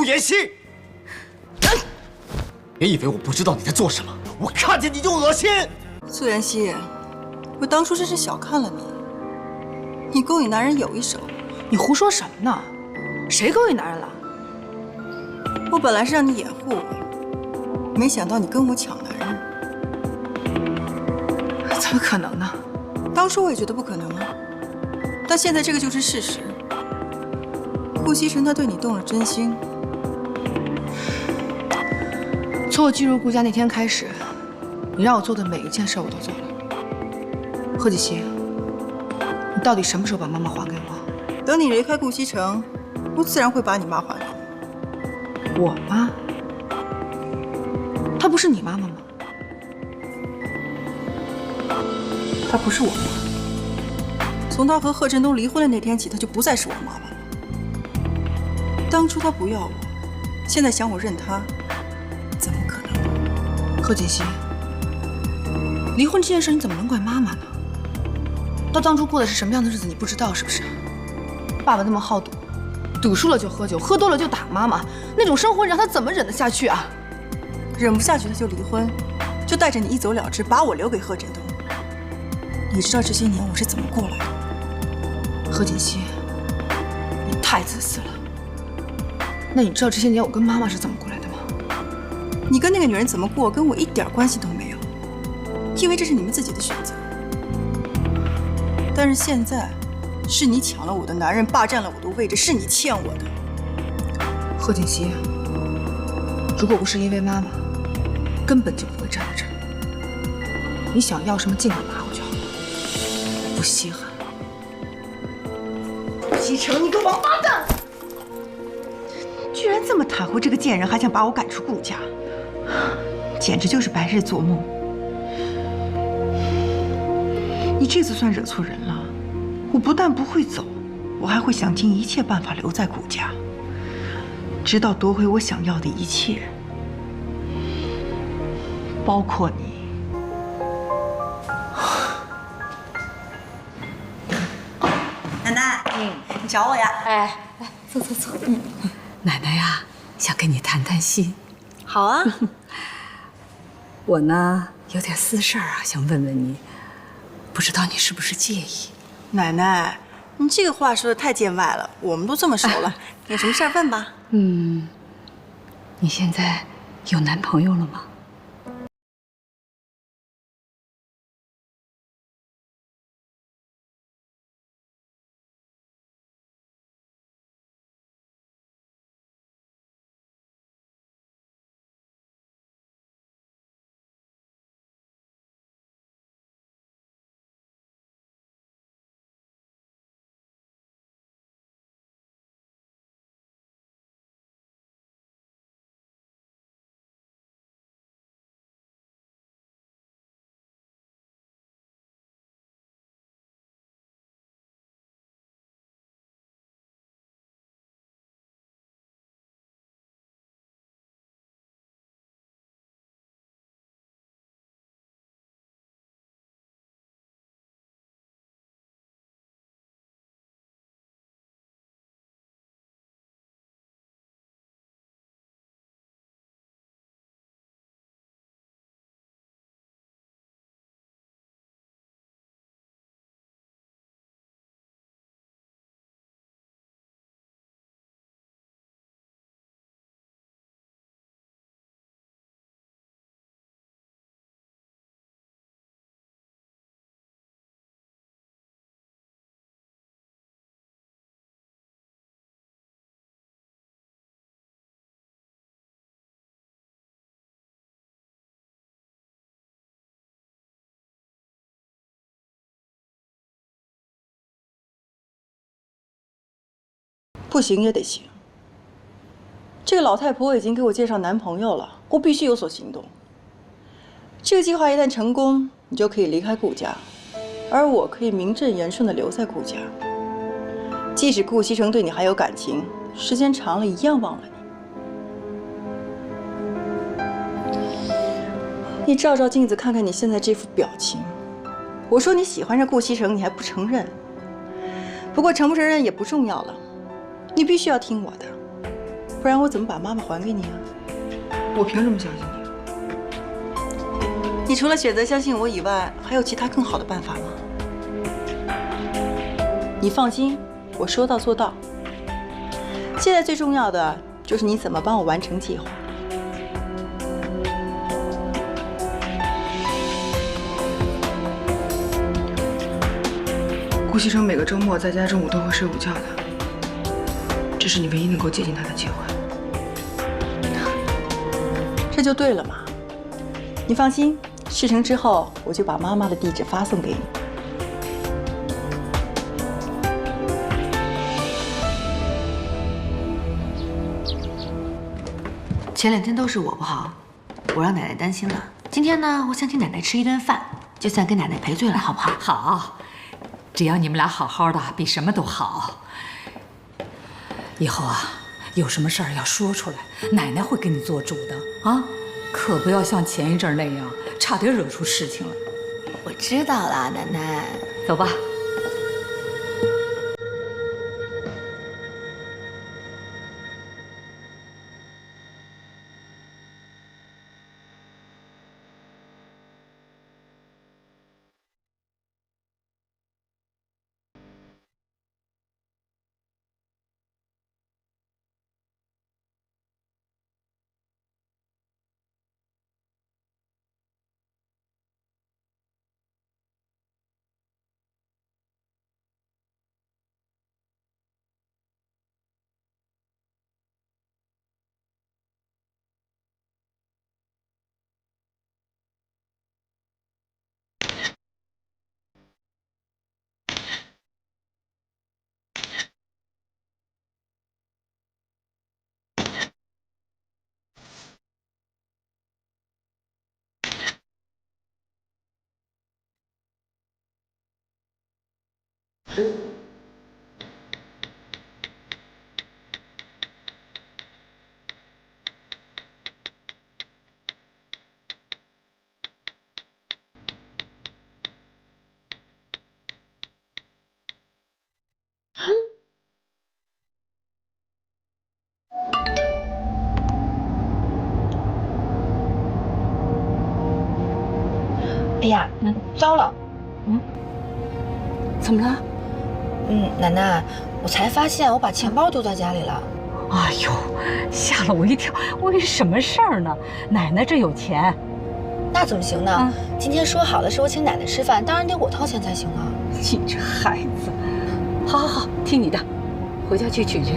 苏妍希，别以为我不知道你在做什么，我看见你就恶心。苏妍希，我当初真是小看了你，你勾引男人有一手。你胡说什么呢？谁勾引男人了？我本来是让你掩护我，没想到你跟我抢男人。怎么可能呢？当初我也觉得不可能啊，但现在这个就是事实。顾西辰他对你动了真心。从我进入顾家那天开始，你让我做的每一件事我都做了。贺锦熙，你到底什么时候把妈妈还给我？等你离开顾西城，我自然会把你妈还给你。我妈？她不是你妈妈吗？她不是我妈。从她和贺振东离婚的那天起，她就不再是我妈妈了。当初她不要我，现在想我认她，怎么可能？贺锦熙，离婚这件事你怎么能怪妈妈呢？她当初过的是什么样的日子，你不知道是不是？爸爸那么好赌，赌输了就喝酒，喝多了就打妈妈，那种生活让她怎么忍得下去啊？忍不下去，她就离婚，就带着你一走了之，把我留给贺振东。你知道这些年我是怎么过来的？贺锦熙，你太自私了。那你知道这些年我跟妈妈是怎么过来的吗？你跟那个女人怎么过，跟我一点关系都没有，因为这是你们自己的选择。但是现在，是你抢了我的男人，霸占了我的位置，是你欠我的。贺锦熙，如果不是因为妈妈，根本就不会站在这儿。你想要什么尽管拿回就好了，不稀罕。西城，你个王八蛋！居然这么袒护这个贱人，还想把我赶出顾家，简直就是白日做梦。你这次算惹错人了，我不但不会走，我还会想尽一切办法留在顾家，直到夺回我想要的一切，包括你。奶奶，你找我呀？哎，来，坐坐坐。奶奶呀，想跟你谈谈心。好啊。我呢，有点私事儿啊，想问问你，不知道你是不是介意？奶奶，你这个话说的太见外了，我们都这么熟了，有什么事儿问吧。你现在有男朋友了吗？不行也得行。这个老太婆已经给我介绍男朋友了，我必须有所行动。这个计划一旦成功，你就可以离开顾家，而我可以名正言顺地留在顾家。即使顾西城对你还有感情，时间长了一样忘了你。你照照镜子，看看你现在这副表情。我说你喜欢上顾西城，你还不承认。不过承不承认也不重要了，你必须要听我的。不然我怎么把妈妈还给你啊？我凭什么相信你？你除了选择相信我以外，还有其他更好的办法吗？你放心，我说到做到。现在最重要的就是你怎么帮我完成计划。顾西城每个周末在家中午都会睡午觉的，这是你唯一能够接近他的机会。这就对了嘛。你放心，事成之后我就把妈妈的地址发送给你。前2天都是我不好，我让奶奶担心了。今天呢，我想请奶奶吃一顿饭，就算跟奶奶赔罪了，好不好？好，只要你们俩好好的，比什么都好。以后啊，有什么事儿要说出来，奶奶会给你做主的啊，可不要像前一阵那样，差点惹出事情来。我知道了，奶奶。走吧。哎呀，糟了！怎么了？奶奶，我才发现我把钱包丢在家里了。哎呦，吓了我一跳！我以为什么事儿呢？奶奶这有钱。那怎么行呢？今天说好的是我请奶奶吃饭，当然得我掏钱才行啊。你这孩子，好好好，听你的，回家去取去。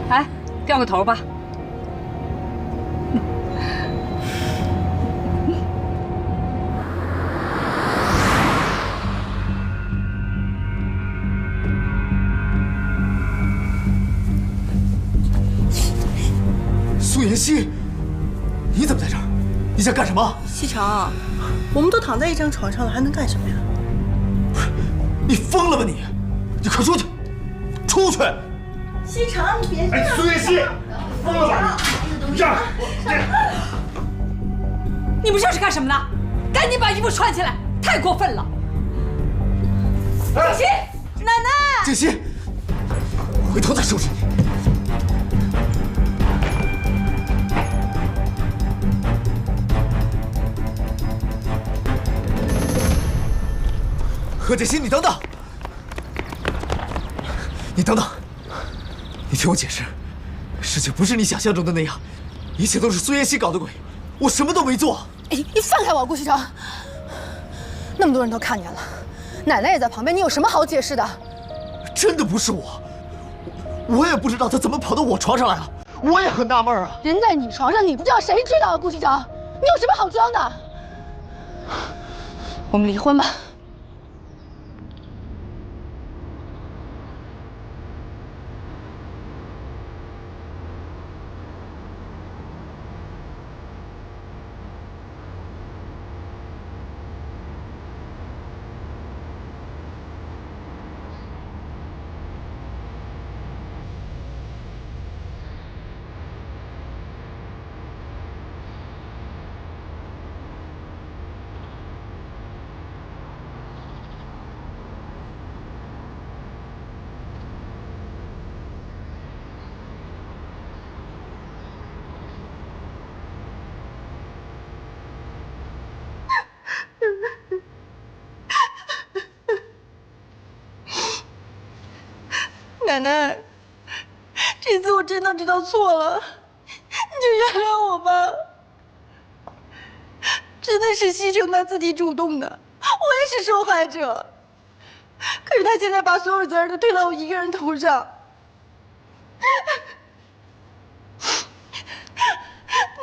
哎，掉个头吧。苏妍希，你怎么在这儿？你想干什么？西城，我们都躺在一张床上了，还能干什么呀？你疯了吧你！你快出去！出去！西城，你别这样！哎，苏妍希，疯了吧你！让！你们这是干什么呢？赶紧把衣服穿起来！太过分了！静熙，奶奶，静熙，回头再收拾你。何建新，你等等！你等等！你听我解释，事情不是你想象中的那样，一切都是苏妍希搞的鬼，我什么都没做。哎，你放开我，顾西城！那么多人都看见了，奶奶也在旁边，你有什么好解释的？真的不是我也不知道他怎么跑到我床上来了，我也很纳闷啊。人在你床上，你不知道谁知道啊？顾西城，你有什么好装的？我们离婚吧。奶奶，这次我真的知道错了，你就原谅我吧。真的是西城他自己主动的，我也是受害者。可是他现在把所有责任都推到我一个人头上。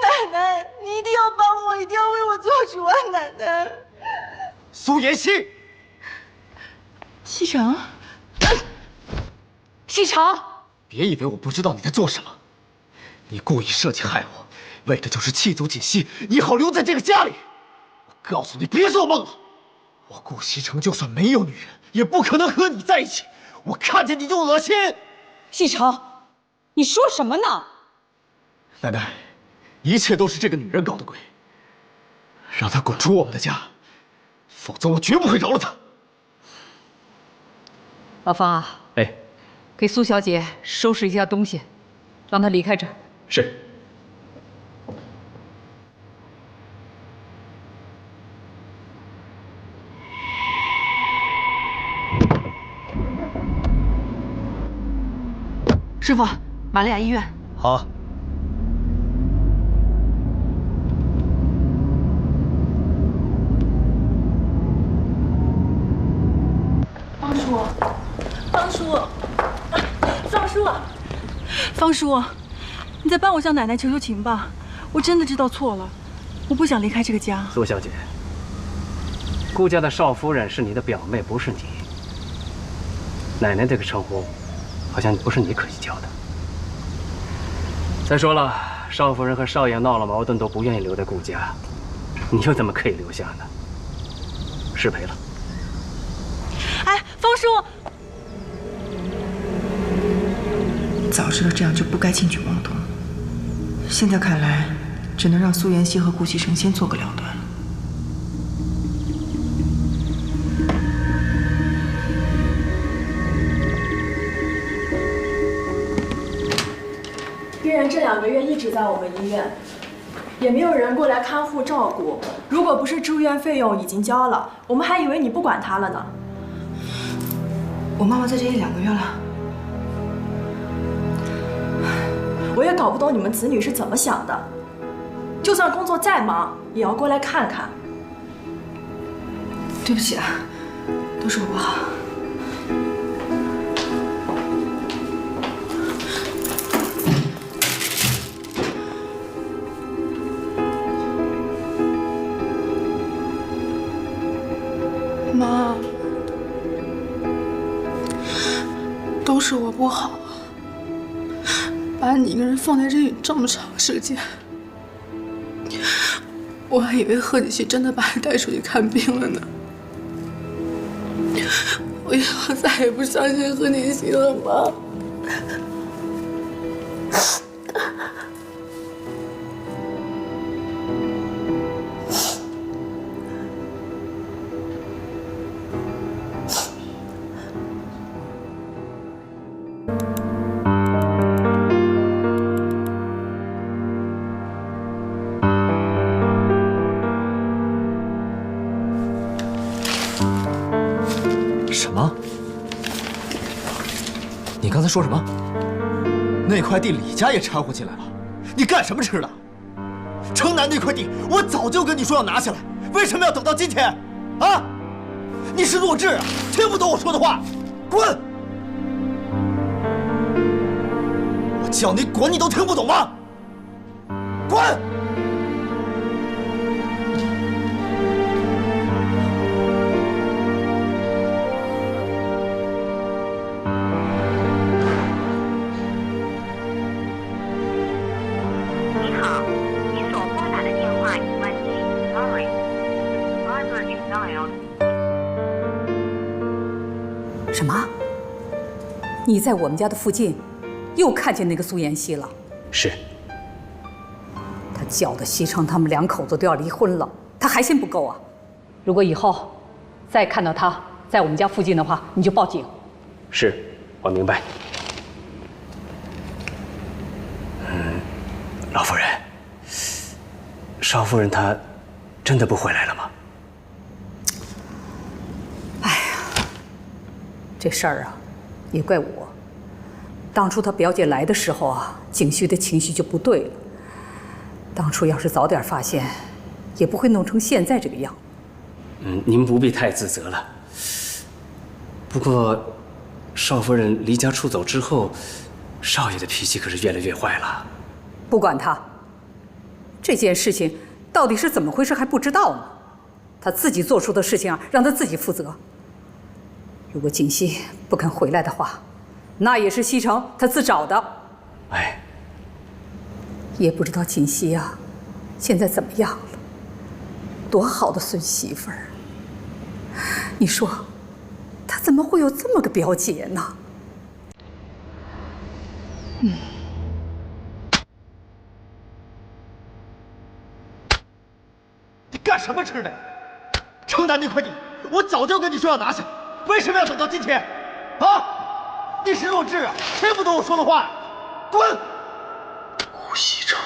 奶奶，你一定要帮我，一定要为我做主啊！奶奶。苏妍希，西城，西城，别以为我不知道你在做什么，你故意设计害我，为的就是气阻锦溪，你好留在这个家里。我告诉你，别做梦了。我顾西城就算没有女人，也不可能和你在一起。我看见你就恶心。西城，你说什么呢？奶奶，一切都是这个女人搞的鬼。让她滚出我们的家，否则我绝不会饶了她。老方啊，哎，给苏小姐收拾一下东西，让她离开这儿。是。师傅，玛利亚医院。好。方叔，方叔，方叔，方叔，你再帮我向奶奶求求情吧！我真的知道错了，我不想离开这个家。苏小姐，顾家的少夫人是你的表妹，不是你。奶奶这个称呼，好像不是你可以叫的。再说了，少夫人和少爷闹了矛盾，都不愿意留在顾家，你又怎么可以留下呢？失陪了。哎，方叔，早知道这样就不该轻举妄动。现在看来，只能让苏妍希和顾西城先做个了断了。病人这2个月一直在我们医院，也没有人过来看护照顾。如果不是住院费用已经交了，我们还以为你不管他了呢。我妈妈在这1、2个月了。我也搞不懂你们子女是怎么想的，就算工作再忙，也要过来看看。对不起啊，都是我不好。妈，都是我不好，把你一个人放在这里这么长时间，我还以为贺锦熙真的把你带出去看病了呢。我以后再也不相信贺锦熙了，妈。什么？你刚才说什么？那块地李家也掺和进来了？你干什么吃的？城南那块地，我早就跟你说要拿下来，为什么要等到今天？啊？你是弱智啊？听不懂我说的话？滚！我叫你滚，你都听不懂吗？滚！什么？你在我们家的附近，又看见那个苏妍希了？是。他搅得西城他们2口子都要离婚了，他还嫌不够啊？如果以后再看到他在我们家附近的话，你就报警。是，我明白。老夫人，少夫人她真的不回来了吗？哎呀，这事儿啊，也怪我。当初他表姐来的时候啊，景旭的情绪就不对了。当初要是早点发现，也不会弄成现在这个样。您不必太自责了。不过，少夫人离家出走之后，少爷的脾气可是越来越坏了。不管他，这件事情到底是怎么回事还不知道呢。他自己做出的事情啊，让他自己负责。如果锦溪不肯回来的话，那也是西城他自找的。哎，也不知道锦溪啊，现在怎么样了？多好的孙媳妇儿！你说，她怎么会有这么个表姐呢？你干什么吃的？城南那块地，我早就跟你说要拿下，为什么要等到今天？啊！你是弱智啊，听不懂我说的话？滚！顾西城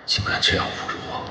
竟敢这样侮辱我！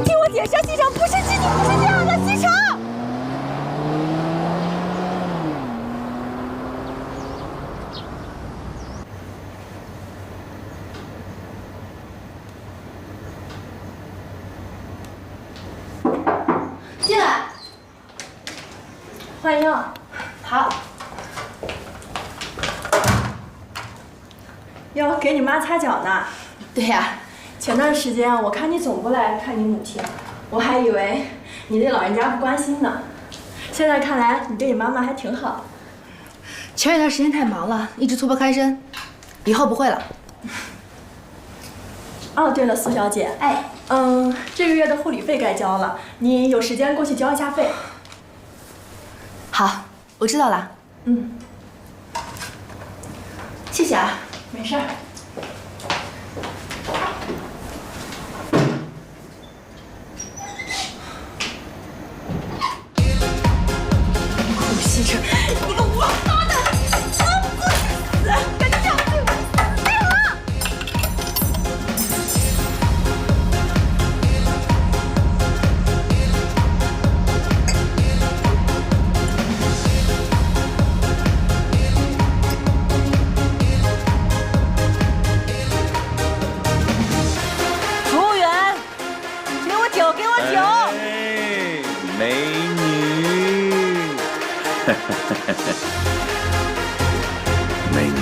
听我解释，西城不是亲情，不是这样的，西城。进来，欢迎。好。哟，给你妈擦脚呢。对呀。前段时间我看你总不来看你母亲，我还以为你对老人家不关心呢。现在看来你对你妈妈还挺好。前一段时间太忙了，一直脱不开身，以后不会了。哦，对了，苏小姐，哎，这个月的护理费该交了，你有时间过去交一下费。好，我知道了。谢谢啊。没事儿。西城，你个王八蛋，老不过去死！敢这样对我，死定了！服务员，给我酒，给我酒！哎，美女。美女，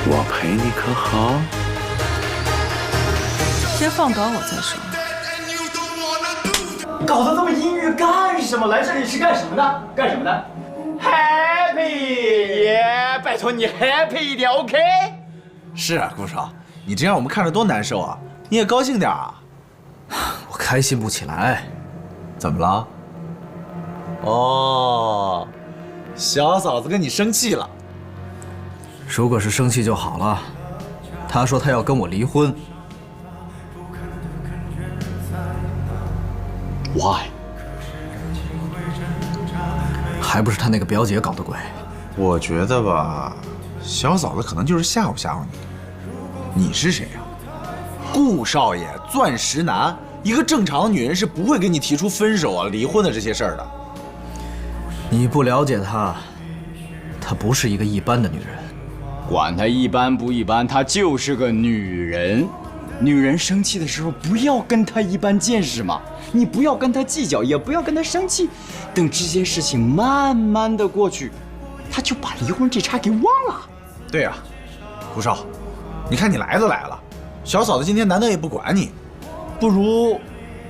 我陪你可好？先放倒我再说。搞得这么阴郁干什么？来这里是干什么的？干什么的 ？Happy 耶！拜托你 happy 一点 ，OK？ 是啊，顾少，你这让我们看着多难受啊！你也高兴点啊！我开心不起来。怎么了？哦，小嫂子跟你生气了。如果是生气就好了。她说她要跟我离婚。Why？ 还不是她那个表姐搞的鬼。我觉得吧，小嫂子可能就是吓唬吓唬你。你是谁呀？顾少爷，钻石男，一个正常的女人是不会跟你提出分手啊、离婚的这些事儿的。你不了解她，她不是一个一般的女人。管她一般不一般，她就是个女人。女人生气的时候，不要跟她一般见识嘛。你不要跟她计较，也不要跟她生气，等这件事情慢慢的过去，她就把离婚这茬给忘了。对呀，顾少，你看你来都来了，小嫂子今天难得也不管你，不如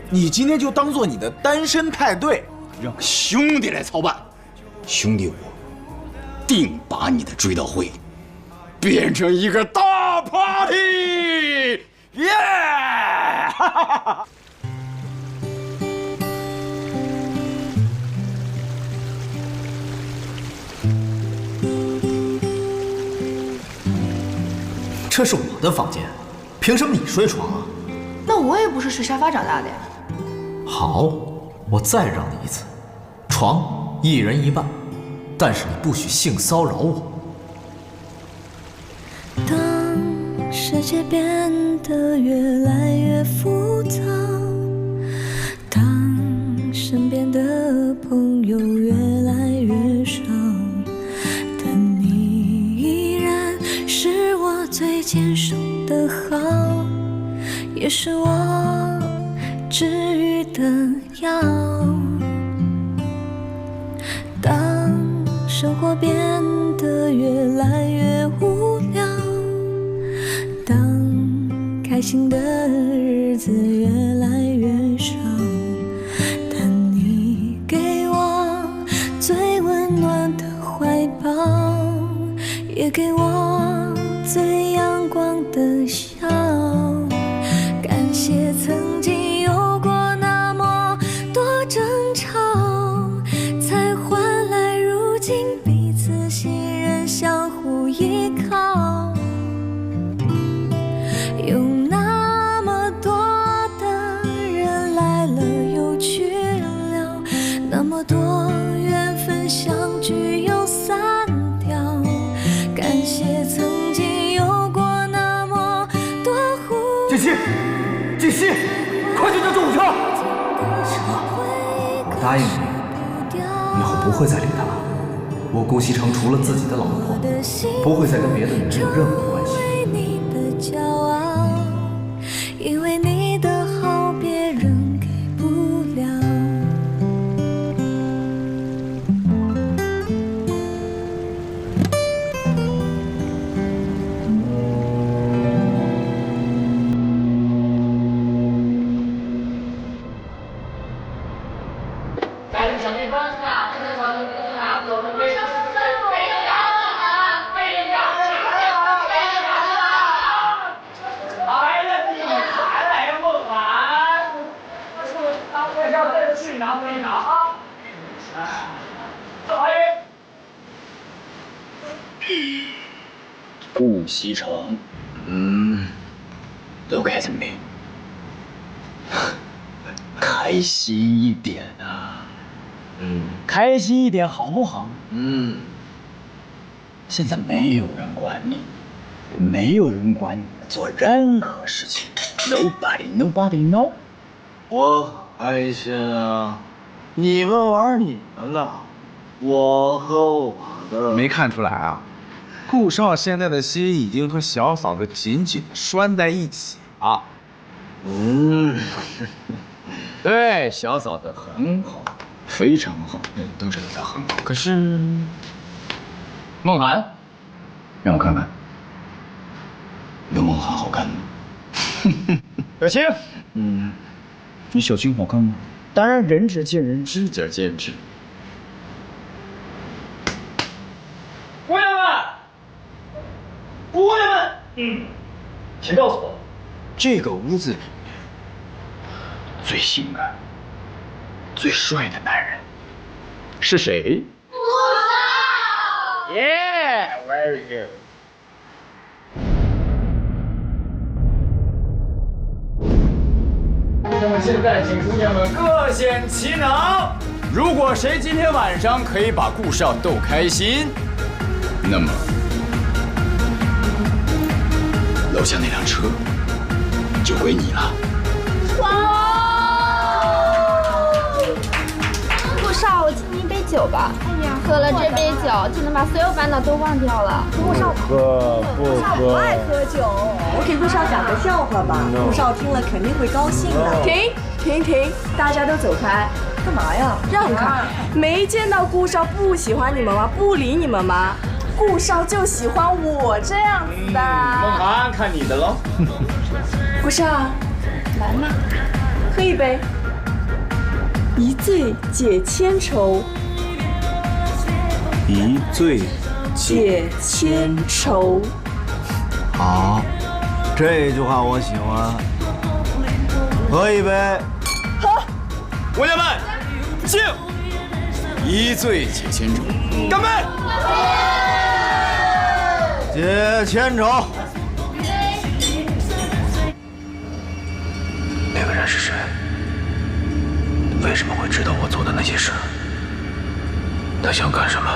你今天就当做你的单身派对，让兄弟来操办。兄弟我定把你的追悼会变成一个大 party， 耶！这是我的房间，凭什么你睡床啊？那我也不是睡沙发长大的呀。好，我再让你一次，床一人一半，但是你不许性骚扰我。当世界变得越来越复杂，当身边的朋友越来越少，但你依然是我最坚守的好，也是我治愈的药。当生活变得越来越无聊，当开心的日子越来越少，但你给我最温暖的怀抱，也给我最阳光的笑。感谢曾经有过那么多争吵，才换来如今彼此信任，相互依靠。有那么多的人来了又去了，那么多缘分相聚又散掉。感谢曾经有过那么多呼锦溪，锦溪，快去叫救护车！我答应你，以后不会再理他了。我顾西城除了自己的老婆，不会再跟别的女人有任何关系。骄傲，因为你的好别人给不了。顾西城，都开心没？开心一点啊！开心一点好不好？现在没有人管你，没有人管你做任何事情 ，nobody know。我开心啊！你们玩你们的，我和我的。没看出来啊？顾少现在的心已经和小嫂子紧紧的拴在一起啊。对，小嫂子很好，非常好，人都知道她很好。可是，梦涵，让我看看，有梦涵好看吗？小青，你小青好看吗？当然，仁者见仁，智者见智。姑娘们，姑娘们，请告诉我，这个屋子里最性感、最帅的男人是谁？顾少。Yeah，very good。那么现在，请姑娘们各显其能。如果谁今天晚上可以把顾少逗开心，那么楼下那辆车就归你了。顾少，我请你一杯酒吧。哎呀，喝了这杯酒就能把所有烦恼都忘掉了。顾少，顾少不爱喝酒，我给顾少讲个笑话吧，顾少听了肯定会高兴的。停，大家都走开。干嘛呀？让开！没见到顾少不喜欢你们吗？不理你们吗？顾少就喜欢我这样子的。梦涵，看你的喽。顾少，来嘛，喝一杯。一醉解千愁，一醉解千愁。好，这句话我喜欢。喝一杯。喝。姑娘们，敬！一醉解千愁，干杯！解千愁。那个人是谁？为什么会知道我做的那些事？他想干什么？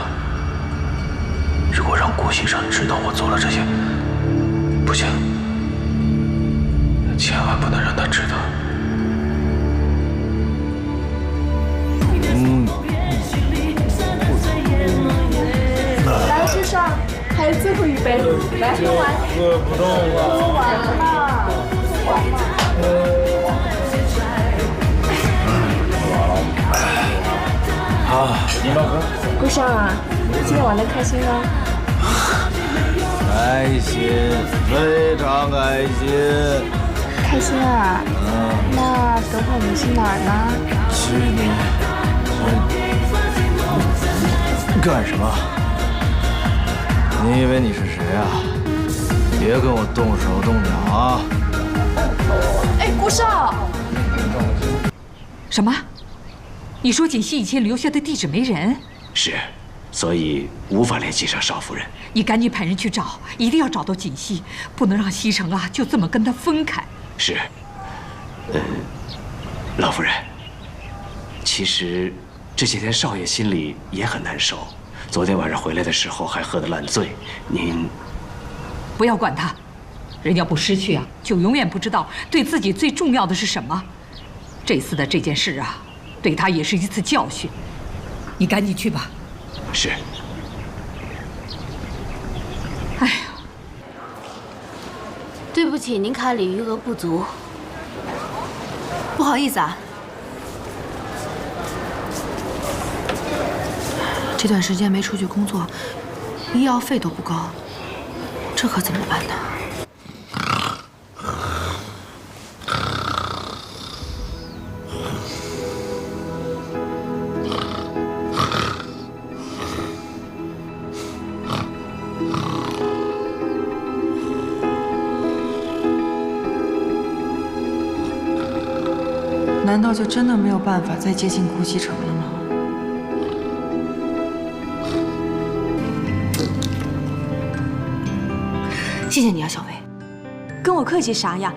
如果让顾西城知道我做了这些，不行，千万不能让他知道。来，顾少，还有最后一杯，来喝完。喝不动了。喝完了。啊，你们喝。顾少啊，今天玩的开心吗？开心，非常开心。开心啊。那等会我们去哪儿呢？去你干什么？你以为你是谁啊？别跟我动手动脚啊！哎，顾少。什么？你说锦溪以前留下的地址没人？是，所以无法联系上少夫人。你赶紧派人去找，一定要找到锦溪，不能让西城啊就这么跟他分开。是，老夫人，其实这些天少爷心里也很难受。昨天晚上回来的时候还喝得烂醉，您不要管他，人要不失去啊，就永远不知道对自己最重要的是什么。这次的这件事啊，对他也是一次教训。你赶紧去吧。是。哎呀，对不起，您卡里余额不足。不好意思啊。这段时间没出去工作，医药费都不高，这可怎么办呢？难道就真的没有办法再接近顾西城了吗？谢谢你啊，小薇。跟我客气啥呀？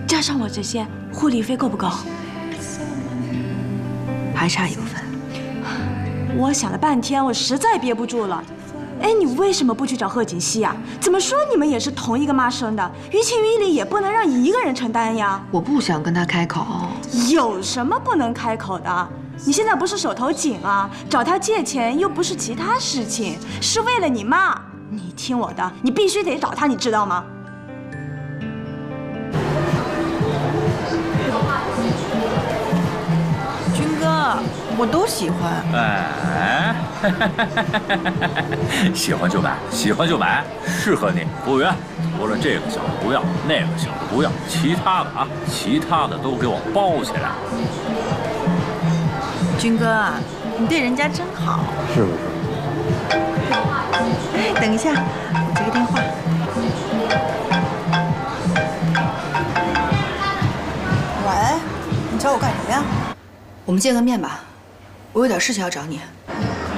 加上我这些护理费够不够？还差1部分。我想了半天，我实在憋不住了。哎，你为什么不去找贺锦熙呀？怎么说你们也是同一个妈生的，于情于理也不能让你一个人承担呀。我不想跟他开口。有什么不能开口的？你现在不是手头紧啊，找他借钱又不是其他事情，是为了你妈。你听我的，你必须得找他，你知道吗？军哥，我都喜欢。哎，喜欢就买，喜欢就买，适合你。服务员，除了这个小的不要，那个小的不要，其他的啊，其他的都给我包起来。军哥，你对人家真好。是不是？等一下，我接个电话。喂，你找我干什么呀？我们见个面吧，我有点事情要找你。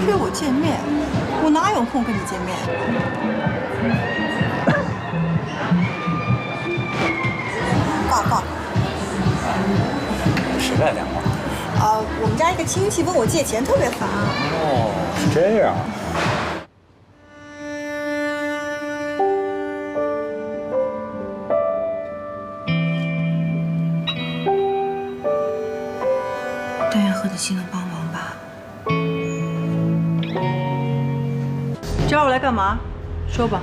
约我见面？我哪有空跟你见面？挂。谁来电话？我们家一个亲戚问我借钱，特别烦。哦，是这样。找我来干嘛？说吧。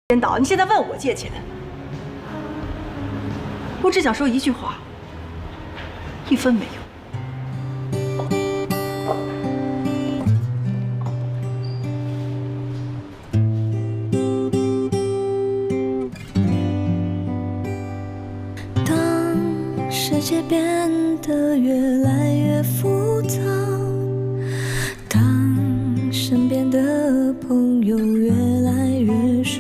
编导，你现在问我借钱，我只想说一句话：一分没有。当世界变得越来越复杂，当身边的朋友越来越少，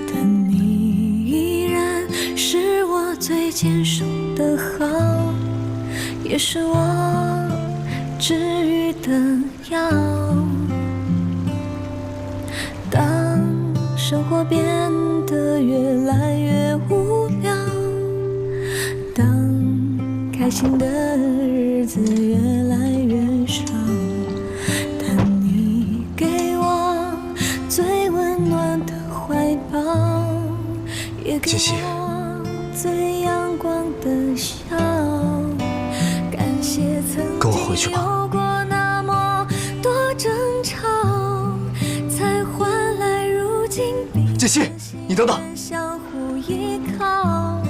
但你依然是我最坚守的好，也是我治愈的药。当生活变得越来越无聊，当开心的日子越来越少，但你给我最温暖的怀抱，也给我最阳光的笑。感谢曾经有过那么多争吵，才换来如今彼此你等等，相互依靠。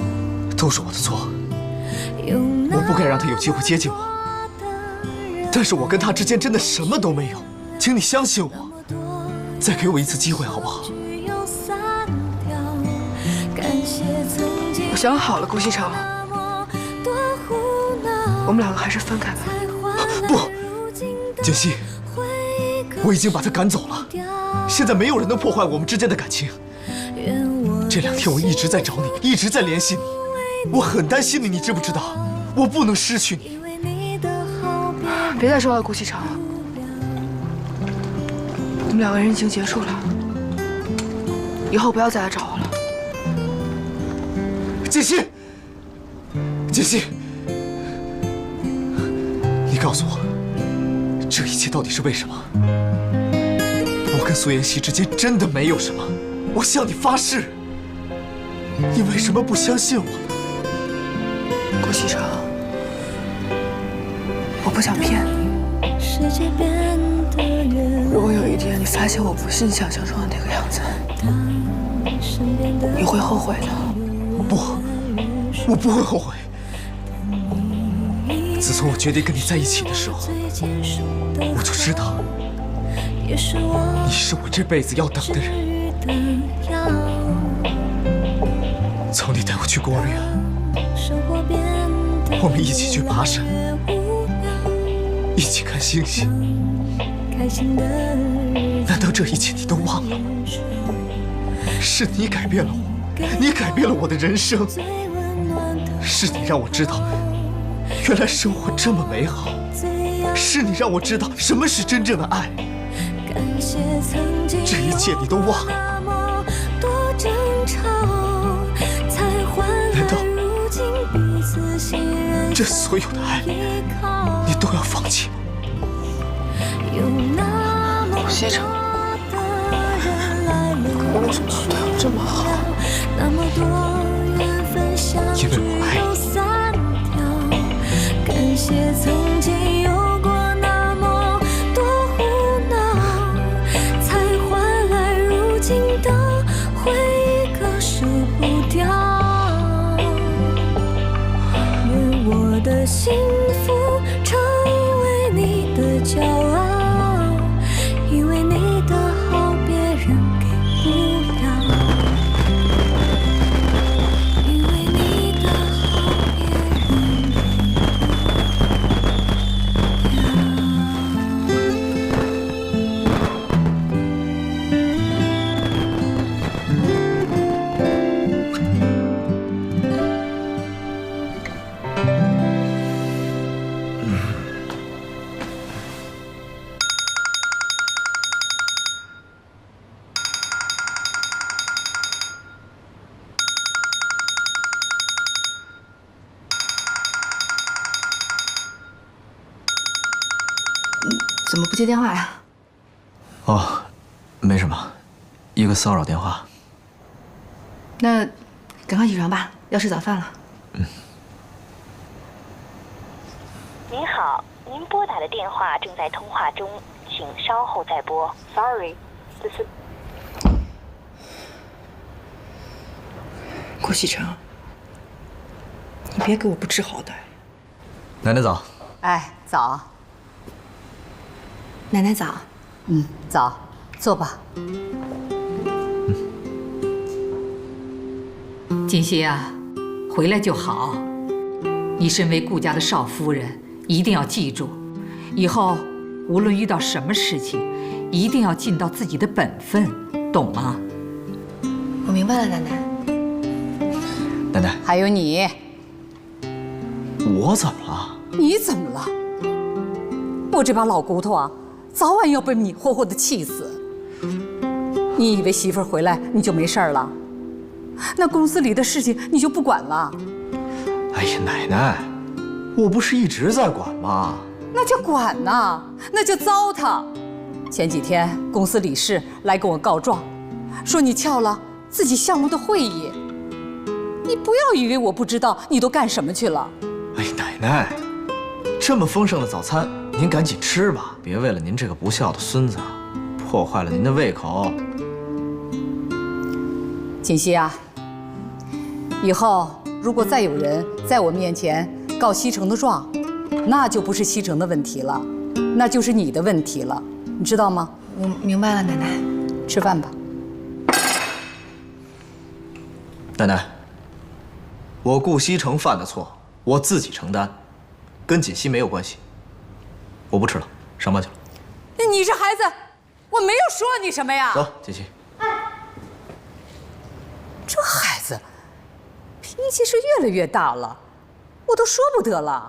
都是我的错，我不该让他有机会接近我。但是我跟他之间真的什么都没有，请你相信我，再给我一次机会好不好？我想好了，顾西城，我们两个还是分开吧。不，简溪，我已经把他赶走了，现在没有人能破坏我们之间的感情。这2天我一直在找你，一直在联系你，我很担心你，你知不知道？我不能失去你。别再说了，顾西城，我们2个人已经结束了，以后不要再来找我了。简溪，简溪，你告诉我，这一切到底是为什么？我跟苏妍希之间真的没有什么，我向你发誓，你为什么不相信我呢？顾西城，我不想骗你。如果有一天你发现我不是你想象中的那个样子，你会后悔的。我不会后悔。自从我决定跟你在一起的时候，我就知道你是我这辈子要等的人。从你带我去孤儿院，我们一起去爬山，一起看星星，难道这一切你都忘了吗？是你改变了我，你改变了我的人生，是你让我知道原来生活这么美好，是你让我知道什么是真正的爱。这一切你都忘了吗？难道这所有的爱你都要放弃吗？顾西城，你为什么要对我这么好？因为我爱你。感谢曾经有过那么多胡闹，才换来如今的回忆，割舍不掉。愿我的幸福。怎么不接电话呀？哦，没什么，一个骚扰电话。那赶快起床吧，要吃早饭了。您好，您拨打的电话正在通话中，请稍后再拨。Sorry， this is。顾西城，你别给我不知好歹。奶奶早。哎，早。奶奶早。早，坐吧。锦溪啊，回来就好。你身为顾家的少夫人，一定要记住，以后无论遇到什么事情，一定要尽到自己的本分，懂吗？我明白了，奶奶。奶奶，还有你，我怎么了？你怎么了？我这把老骨头啊，早晚要被你活活的气死。你以为媳妇儿回来你就没事了？那公司里的事情你就不管了？哎呀，奶奶，我不是一直在管吗？那就管呐，那就糟蹋。前几天公司理事来跟我告状，说你撬了自己项目的会议。你不要以为我不知道你都干什么去了。哎，奶奶，这么丰盛的早餐，您赶紧吃吧，别为了您这个不孝的孙子，破坏了您的胃口。锦溪啊，以后如果再有人在我面前告西城的状，那就不是西城的问题了，那就是你的问题了，你知道吗？我明白了，奶奶。吃饭吧。奶奶，我顾西城犯的错，我自己承担，跟锦溪没有关系。我不吃了，上班去了。你这孩子，我没有说你什么呀。走，锦溪。这孩子脾气是越来越大了，我都说不得了。